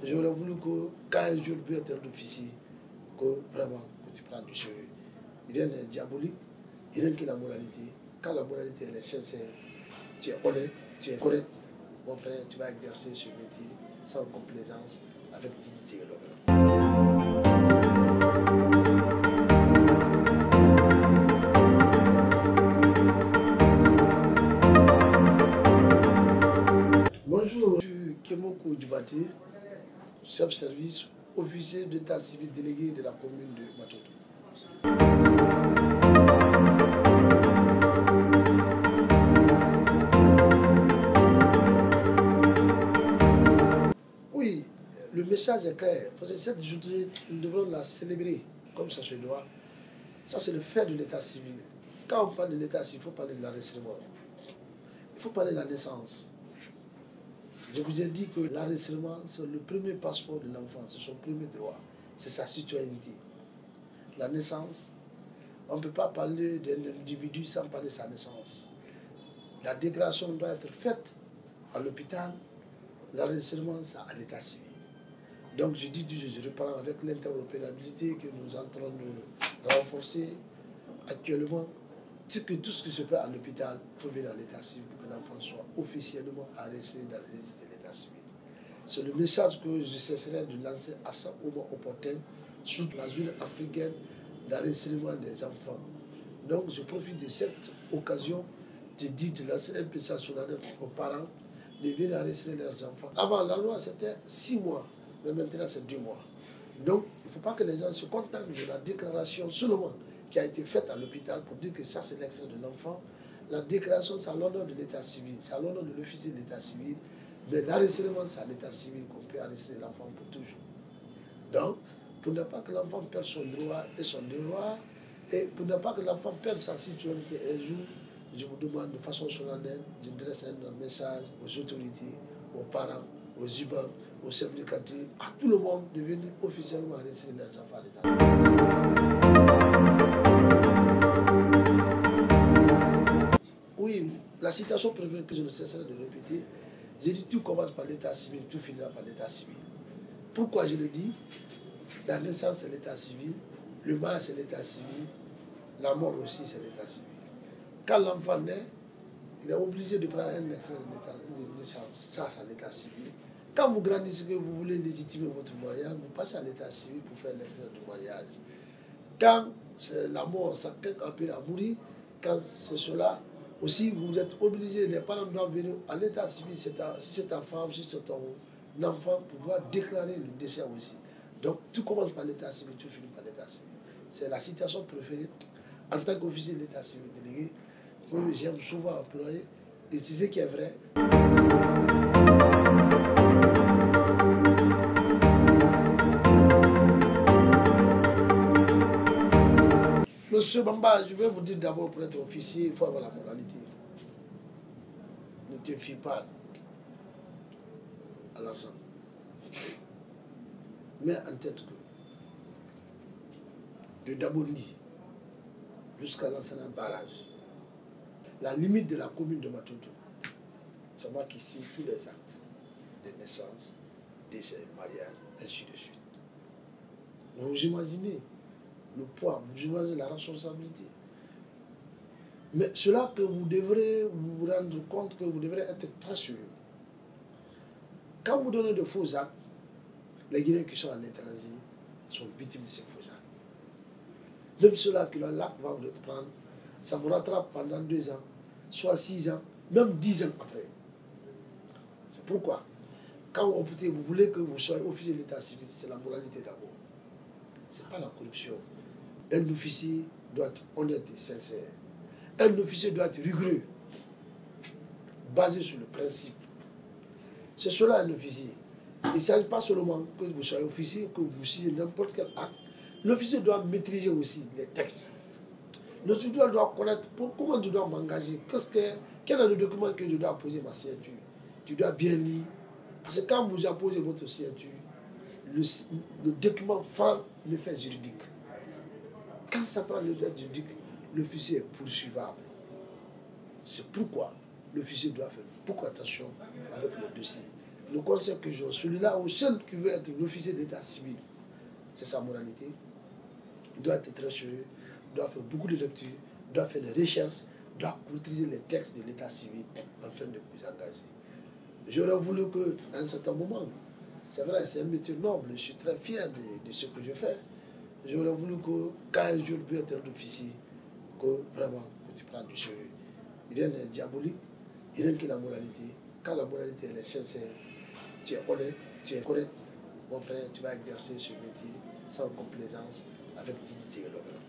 j'aurais voulu que quand un jour veut être un officier, que vraiment, que tu prends du sérieux. Rien n'est diabolique, rien que la moralité. Quand la moralité elle est sincère, tu es honnête, tu es correct, mon frère, tu vas exercer ce métier sans complaisance, avec dignité et l'honneur. Bonjour, je suis Kemoko Djibati, chef-service, officier d'état civil délégué de la commune de Matoto. Oui, le message est clair, parce que cette journée, nous devrons la célébrer comme ça se doit. Ça, c'est le fait de l'état civil. Quand on parle de l'état civil, il faut parler de l'enregistrement. Il faut parler de la naissance. Je vous ai dit que l'enregistrement, c'est le premier passeport de l'enfant, c'est son premier droit, c'est sa citoyenneté. La naissance, on ne peut pas parler d'un individu sans parler de sa naissance. La déclaration doit être faite à l'hôpital, l'enregistrement, c'est à l'état civil. Donc je dis toujours, je reprends avec l'interopérabilité que nous sommes en train de renforcer actuellement. C'est que tout ce qui se fait à l'hôpital, il faut venir à l'état civil pour que l'enfant soit officiellement enregistré dans les registres de l'état civil. C'est le message que je cesserai de lancer à ce moment opportun sur la journée africaine d'enregistrement des enfants. Donc je profite de cette occasion de dire de lancer un message solennel aux parents de venir enregistrer leurs enfants. Avant la loi c'était 6 mois, mais maintenant c'est 2 mois. Donc il ne faut pas que les gens se contentent de la déclaration seulement qui a été faite à l'hôpital pour dire que ça c'est l'extrait de l'enfant. La déclaration c'est à l'honneur de l'état civil, c'est à l'honneur de l'officier de l'état civil, mais l'enregistrement c'est à l'état civil qu'on peut enregistrer l'enfant pour toujours. Donc, pour ne pas que l'enfant perde son droit et son devoir, et pour ne pas que l'enfant perde sa citoyenneté un jour, je vous demande de façon solennelle, je dresse un message aux autorités, aux parents, aux imams, aux chefs de quartier, à tout le monde de venir officiellement enregistrer leurs enfants à l'état. Oui, la citation préférée que je ne cesserai de répéter, j'ai dit tout commence par l'état civil, tout finira par l'état civil. Pourquoi je le dis? La naissance c'est l'état civil, le mariage c'est l'état civil, la mort aussi c'est l'état civil. Quand l'enfant naît, il est obligé de prendre un extrait de naissance, ça c'est l'état civil. Quand vous grandissez, que vous voulez légitimer votre mariage, vous passez à l'état civil pour faire l'extrait du mariage. Quand c'est la mort, ça quelqu'un appelle à mourir, quand c'est cela, aussi vous êtes obligé, les parents doivent venir à l'état civil, si c'est ta femme, si c'est ton enfant, pour pouvoir déclarer le décès aussi. Donc tout commence par l'état civil, tout finit par l'état civil. C'est la citation préférée en tant qu'officier de l'état civil délégué que j'aime souvent employer, et c'est ce qui est vrai. Monsieur Bamba, je vais vous dire d'abord, pour être officier, il faut avoir la moralité. Ne te fie pas à l'argent. Mets en tête que de Daboni jusqu'à l'ancien barrage, la limite de la commune de Matoto, c'est moi qui signe tous les actes de naissance, décès, mariage, ainsi de suite. Donc vous imaginez le poids, vous imaginez la responsabilité. Mais cela que vous devrez vous rendre compte que vous devrez être très sérieux. Quand vous donnez de faux actes, les Guinéens qui sont à l'étranger sont victimes de ces faux actes. Même cela que l'acte va vous prendre, ça vous rattrape pendant 2 ans, soit 6 ans, même 10 ans après. C'est pourquoi, quand vous voulez que vous soyez officier de l'état civil, c'est la moralité d'abord. Ce n'est pas la corruption. Un officier doit être honnête et sincère. Un officier doit être rigoureux, basé sur le principe. C'est cela un officier. Il ne s'agit pas seulement que vous soyez officier, que vous signez n'importe quel acte. L'officier doit maîtriser aussi les textes. L'officier doit connaître comment tu dois m'engager. Quel est le document que je dois poser ma signature? Tu dois bien lire. Parce que quand vous apposez votre signature, le document prend l'effet juridique. Quand ça prend l'effet juridique, l'officier est poursuivable. C'est pourquoi l'officier doit faire beaucoup attention avec le dossier. le conseil que j'ai, celui-là où seul qui veut être l'officier d'état civil, c'est sa moralité. Il doit être très sérieux, il doit faire beaucoup de lectures, il doit faire des recherches, il doit maîtriser les textes de l'état civil afin de vous engager. J'aurais voulu qu'à un certain moment, c'est vrai, c'est un métier noble, je suis très fier de ce que je fais. J'aurais voulu que, quand un jour je veux être un officier, que vraiment, que tu prennes du sérieux. Rien n'est diabolique, rien que la moralité. Quand la moralité elle est sincère, tu es honnête, tu es correct, mon frère, tu vas exercer ce métier sans complaisance, avec dignité et l'honneur.